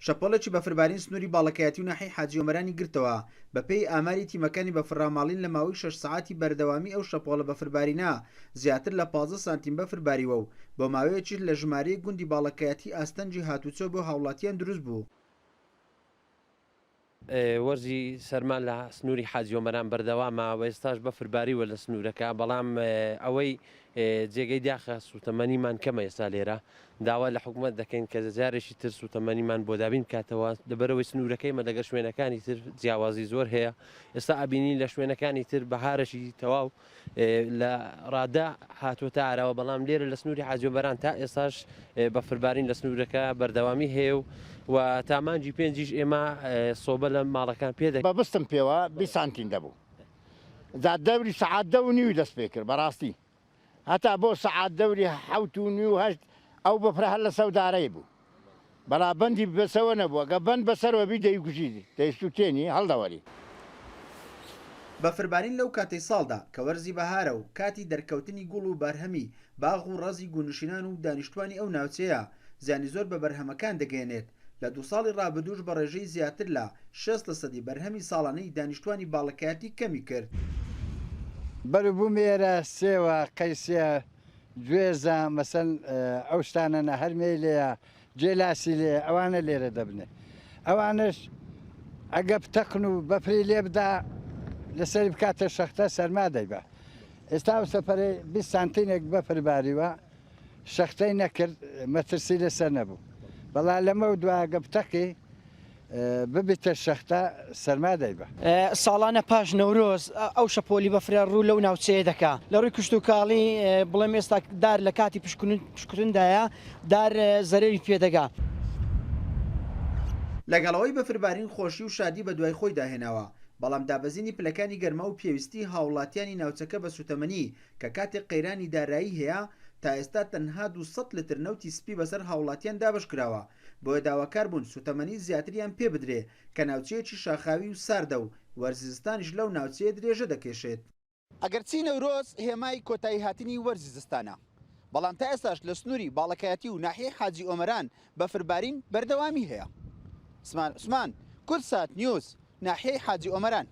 شەپۆڵێکی بەفربارین سنووری باڵەکایەتی و ناحیەی حاجی ئۆمەرانی گرتەوە بەپێی ئاماری تیمەکانی بەفرڕاماڵین لە ماوەی 6 سەعاتی بەردەوامی ئەو شەپۆڵە بەفربارینە زیاتر لە 15 سانتیم بەفرباریوە و بۆ ماوەیەکی لە ژمارەی گوندی باڵەکایەتی ئاستەنجی هاتوچۆ بۆ هاوڵاتیان دروست بوو. وەرزی سەرمان لە سنووری حاجی ئۆمەران بەردەوامە و ئێستاش بەفرباریوە لە سنوورەکە، بەڵام ئەوەی جێگەی داخە سوتەمەنیمان کەمە ئێستا لێرە داوا لە حکوومەت دەکەین کە جارێکی تر سوتەمەنیمان بۆ دابین کاتەوە لەبەرەوەی سنوورەکەیمە لەگەڵ شوێنەکانی تر جیاوازی زۆر هەیە. ئێستا ئابینی لە شوێنەکانی تر بەهارەشی تەواو لە ڕادا هاتوۆتە ئاراوە، بەڵام لێرە لە سنووری حاجی ئۆمەران تا ئێستاش بەفربارین لە سنوورەکە بەردەوامی هەیە و تامانجی پێنجیش ئێمە سۆبە لە ماڵەکان پێ دەکەین. بەبستم پێوە 20 سانتیم دەبوو، زاد دەوری سەعات 10:30 دەست پێ کرد بەڕاستی، هەتا بۆ سەعات دەوری 7:08 ئەو بەفرە هەر لە سەودارەی بوو، بەرابەندی بەسەوە نەبووە، گە بەند بەسەرەوەبی دەیگوژیدی دەیسووتێنی هەڵدەوەری. بەفربارین لەو کاتەی ساڵدا کە وەرزی بەهارە و کاتی دەرکەوتنی گوڵ و بەرهەمی باغ و ڕەزی گونشینان و دانیشتوانی ئەو ناوچەیە زیانی زۆر بە بەرهەمەکان دەگەێنێت. لە 2 ساڵی ڕابردووش بە ڕێژەی زیاتر لە 60% بەرهەمی ساڵانەی دانیشتوانی باڵەکایەتی کەمی کرد. بەربوومێرە سێوە قەیسێ گوێزە مەسەن ئەو شتانەنە هەرمێ لێە جێلاسی لێ ئەوانە لێرە دەبنێ، ئەوانش ئەگە بتەقن و بەفری لێ بدا لەسەر بکاتە شەختە سەرما دەیبە. ئێستا سەپەرێ 20 سانتینێک بەفرباریوە شەختەی نەکرد مەترسی لەسەر نەبوو، بەڵام لەمە دوگە بتەقی ببیتە شەختە سەرما دەیبە. ساڵانە پاش نەورۆز ئەو شەپۆلی بەفرە ڕوو لەو ناوچەیە دەکا لە ڕووی کشت و کاڵی بڵێم ئێستا دار لە کاتی پشکردندایە دار زەرری پێدەگا. لەگەڵەوەی بەفربارین خۆشی و شادی بە دوای خۆی داهێناوە، بەڵام دابەزینی پلەکانی گەرما و پێویستی هاوڵاتیانی ناوچەکە بە سوتەمەنی کە کاتێک قەیرانی دارایی هەیە تا ئێستا تەنها 200 لتر نەوتی سپی بەسەر هاوڵاتیان دابشکراوە، بۆیە داواکار بوون سوتەمەنی زیاتریان پێ بدرێ کە ناوچەیەکی شاخاوی و ساردە و وەرزستانیش لەو ناوچەیە درێژە دەکێشێت. ئەگەرچی نەورۆز هێمای کۆتایی هاتنی وەرزی زستانە، بەڵام تا ئێستاش لە سنووری باڵەکایەتی و ناحیەی حاجی ئۆمەران بەفربارین بەردەوامی هەیە. عوسمان کورسات نیوز ناحیەی حاجی ئۆمەران.